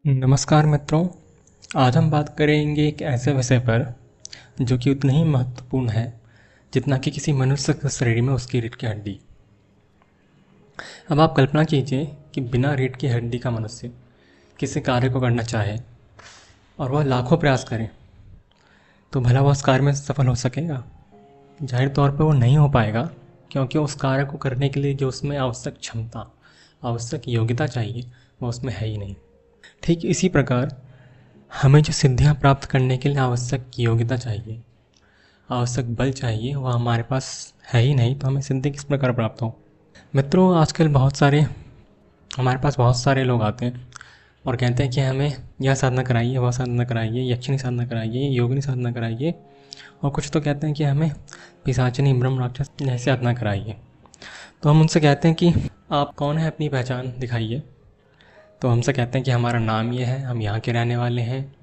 नमस्कार मित्रों। आज हम बात करेंगे एक ऐसे विषय पर जो कि उतना ही महत्वपूर्ण है जितना कि किसी मनुष्य के शरीर में उसकी रीढ़ की हड्डी। अब आप कल्पना कीजिए कि बिना रीढ़ की हड्डी का मनुष्य किसी कार्य को करना चाहे और वह लाखों प्रयास करे तो भला वह उस कार्य में सफल हो सकेगा? जाहिर तौर पर वो नहीं हो पाएगा, क्योंकि उस कार्य को करने के लिए जो उसमें आवश्यक क्षमता, आवश्यक योग्यता चाहिए वह उसमें है ही नहीं। ठीक इसी प्रकार हमें जो सिद्धियां प्राप्त करने के लिए आवश्यक योग्यता चाहिए, आवश्यक बल चाहिए, वह हमारे पास है ही नहीं, तो हमें सिद्धि किस प्रकार प्राप्त हो? मित्रों, आजकल हमारे पास बहुत सारे लोग आते हैं और कहते हैं कि हमें यह साधना कराइए, वह साधना कराइए, यक्षिणी साधना कराइए, योगिनी साधना कराइए, और कुछ तो कहते हैं कि हमें पिशाचिनी ब्रह्म राक्षस जैसी साधना कराइए। तो हम उनसे कहते हैं कि आप कौन है, अपनी पहचान दिखाइए। तो हमसे कहते हैं कि हमारा नाम ये है, हम यहाँ के रहने वाले हैं,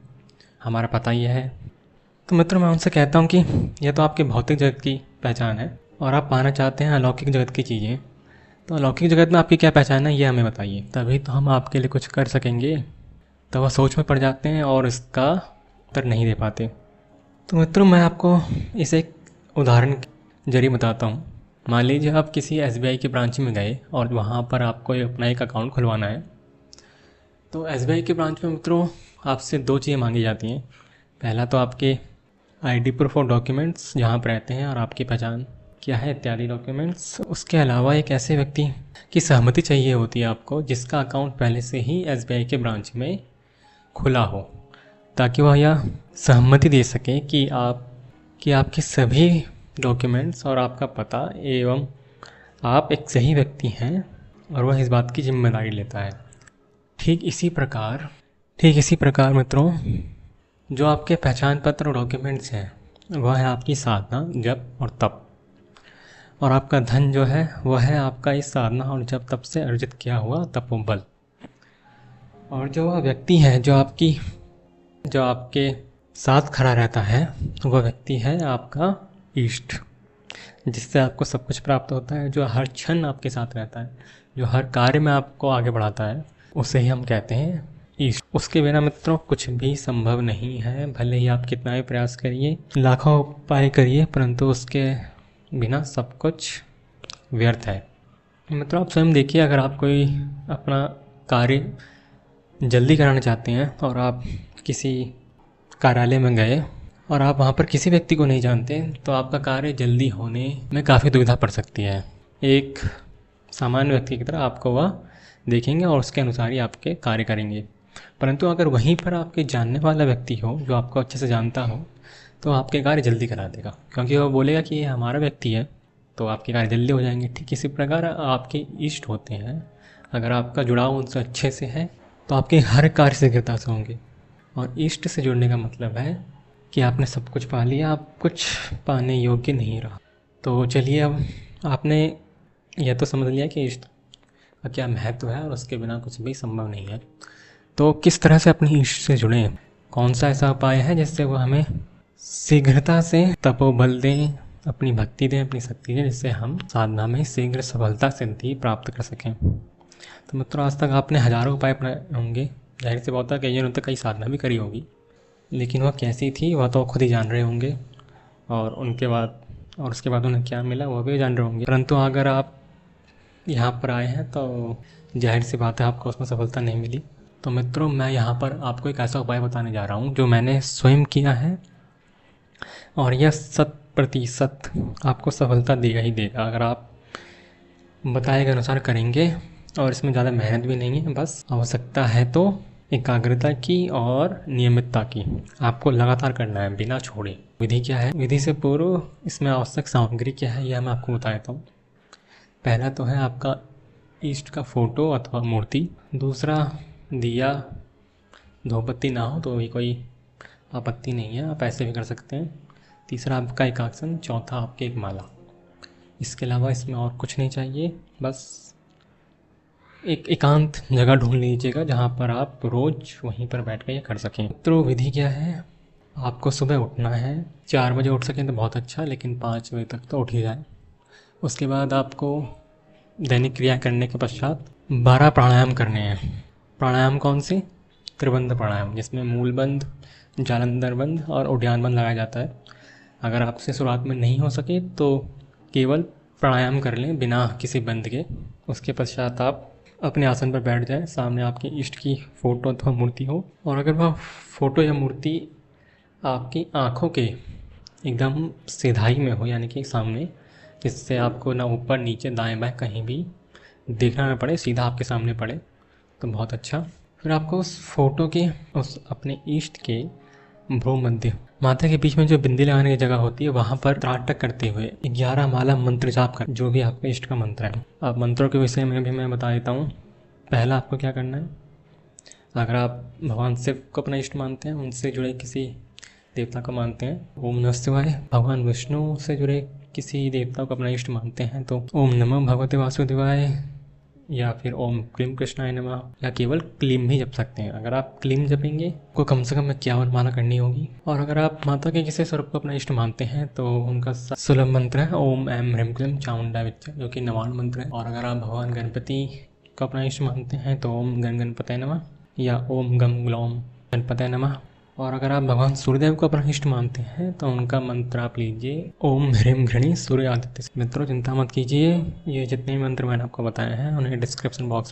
हमारा पता ये है। तो मित्रों, मैं उनसे कहता हूँ कि यह तो आपके भौतिक जगत की पहचान है और आप पाना चाहते हैं अलौकिक जगत की चीज़ें। तो अलौकिक जगत में आपकी क्या पहचान है, ये हमें बताइए, तभी तो हम आपके लिए कुछ कर सकेंगे। तो वह सोच में पड़ जाते हैं और इसका उत्तर नहीं दे पाते। तो मित्रों, मैं आपको इसे एक उदाहरण के जरिए बताता हूँ। मान लीजिए आप किसी SBI के ब्रांच में गए और वहाँ पर आपको अपना एक अकाउंट खुलवाना है। तो SBI के ब्रांच में मित्रों आपसे दो चीज़ें मांगी जाती हैं। पहला तो आपके ID प्रूफ ऑफ डॉक्यूमेंट्स, जहाँ पर रहते हैं, और आपकी पहचान क्या है इत्यादि डॉक्यूमेंट्स। उसके अलावा एक ऐसे व्यक्ति की सहमति चाहिए होती है आपको जिसका अकाउंट पहले से ही SBI के ब्रांच में खुला हो, ताकि वह यह सहमति दे सके कि आपके सभी डॉक्यूमेंट्स और आपका पता एवं आप एक सही व्यक्ति हैं, और वह इस बात की जिम्मेदारी लेता है। ठीक इसी प्रकार मित्रों, जो आपके पहचान पत्र और डॉक्यूमेंट्स हैं वह है आपकी साधना, जप और तप। और आपका धन जो है वह है आपका इस साधना और जप तप से अर्जित किया हुआ तपोबल। और जो वह व्यक्ति है जो आपके साथ खड़ा रहता है, वह व्यक्ति है आपका इष्ट, जिससे आपको सब कुछ प्राप्त होता है, जो हर क्षण आपके साथ रहता है, जो हर कार्य में आपको आगे बढ़ाता है, उसे ही हम कहते हैं इष्ट। उसके बिना मित्रों कुछ भी संभव नहीं है। भले ही आप कितना भी प्रयास करिए, लाखों उपाय करिए, परंतु उसके बिना सब कुछ व्यर्थ है। मित्रों, आप स्वयं देखिए, अगर आप कोई अपना कार्य जल्दी कराना चाहते हैं और आप किसी कार्यालय में गए और आप वहाँ पर किसी व्यक्ति को नहीं जानते, तो आपका कार्य जल्दी होने में काफ़ी दुविधा पड़ सकती है। एक सामान्य व्यक्ति की तरह आपको वह देखेंगे और उसके अनुसार ही आपके कार्य करेंगे। परंतु अगर वहीं पर आपके जानने वाला व्यक्ति हो जो आपको अच्छे से जानता हो, तो आपके कार्य जल्दी करा देगा, क्योंकि वह बोलेगा कि ये हमारा व्यक्ति है, तो आपके कार्य जल्दी हो जाएंगे। ठीक इसी प्रकार आपके इष्ट होते हैं, अगर आपका जुड़ाव उनसे अच्छे से है तो आपके हर कार्य शीघ्रता से होंगे। और इष्ट से जुड़ने का मतलब है कि आपने सब कुछ पा लिया, आप कुछ पाने योग्य नहीं रहा। तो चलिए, अब आपने यह तो समझ लिया कि इष्ट का क्या महत्व है और उसके बिना कुछ भी संभव नहीं है। तो किस तरह से अपनी इष्ट से जुड़ें, कौन सा ऐसा उपाय है जिससे वो हमें शीघ्रता से तपोबल दें, अपनी भक्ति दें, अपनी शक्ति दें, जिससे हम साधना में शीघ्र सफलता सिद्धि प्राप्त कर सकें। तो मित्रों, आज तक आपने हजारों उपाय अपनाए होंगे, जाहिर सी बात है कई ने तो कई साधना भी करी होगी, लेकिन वह कैसी थी वह तो खुद ही जान रहे होंगे, और उसके बाद उन्हें क्या मिला वह भी जान रहे होंगे। परंतु अगर आप यहाँ पर आए हैं तो जाहिर सी बात है आपको उसमें सफलता नहीं मिली। तो मित्रों, मैं यहाँ पर आपको एक ऐसा उपाय बताने जा रहा हूँ जो मैंने स्वयं किया है, और यह 100% आपको सफलता देगा ही देगा अगर आप बताए गए अनुसार करेंगे। और इसमें ज़्यादा मेहनत भी नहीं है, बस आवश्यकता है तो एकाग्रता की और नियमितता की। आपको लगातार करना है बिना छोड़े। विधि क्या है? विधि से पूर्व इसमें आवश्यक सामग्री क्या है यह मैं आपको बता देता हूँ। पहला तो है आपका इष्ट का फोटो अथवा मूर्ति। दूसरा, दिया, धूपबत्ती ना हो तो भी कोई आपत्ति नहीं है, आप ऐसे भी कर सकते हैं। तीसरा आपका एक आसन। चौथा आपकी एक माला। इसके अलावा इसमें और कुछ नहीं चाहिए, बस एक एकांत जगह ढूंढ लीजिएगा जहाँ पर आप रोज़ वहीं पर बैठ कर ये कर सकें। तो विधि क्या है? आपको सुबह उठना है। 4 बजे उठ सकें तो बहुत अच्छा, लेकिन 5 बजे तक तो उठ ही जाए। उसके बाद आपको दैनिक क्रिया करने के पश्चात 12 प्राणायाम करने हैं। प्राणायाम कौन से? त्रिबंध प्राणायाम, जिसमें मूलबंध, जालंधर बंध और उद्यान बंध लगाया जाता है। अगर आपसे शुरुआत में नहीं हो सके तो केवल प्राणायाम कर लें बिना किसी बंध के। उसके पश्चात आप अपने आसन पर बैठ जाएं, सामने आपके इष्ट की फ़ोटो अथवा मूर्ति हो, और अगर वह फ़ोटो या मूर्ति आपकी आँखों के एकदम सीधाई में हो, यानी कि सामने, जिससे आपको ना ऊपर नीचे दाएं बाएं कहीं भी देखना ना पड़े, सीधा आपके सामने पड़े, तो बहुत अच्छा। फिर आपको उस फोटो के उस अपने इष्ट के भ्रू मध्य माथा के बीच में जो बिंदी लगाने की जगह होती है, वहाँ पर त्राटक करते हुए 11 माला मंत्र जाप कर, जो भी आपके इष्ट का मंत्र है। अब मंत्रों के विषय में भी मैं बता देता हूँ। पहला आपको क्या करना है, अगर आप भगवान शिव को अपना इष्ट मानते हैं, उनसे जुड़े किसी देवता को मानते हैं, ओम नमः शिवाय। भगवान विष्णु से जुड़े किसी देवता को अपना इष्ट मानते हैं तो ओम नमः भगवते वासुदेवाय, या फिर ओम क्लीम कृष्णाय नमः, या केवल क्लीम भी जप सकते हैं। अगर आप क्लीम जपेंगे को कम से कम 51 माला करनी होगी। और अगर आप माता के किसी स्वरूप को अपना इष्ट मानते हैं तो उनका सुलभ मंत्र है ओम ऐम ह्रीम क्लीम चामुंडा विद्या, जो कि 99 मंत्र है। और अगर आप भगवान गणपति को अपना इष्ट मानते हैं तो ओम गण गणपतये नमः या ओम गम ग्लौम गणपतये नमः। और अगर आप भगवान सूर्यदेव को अपना इष्ट मानते हैं तो उनका मंत्र आप लीजिए ओम ह्रीम घृणी सूर्य आदित्य। मित्रों चिंता मत कीजिए, ये जितने मंत्र मैंने आपको बताए हैं उन्हें डिस्क्रिप्शन बॉक्स में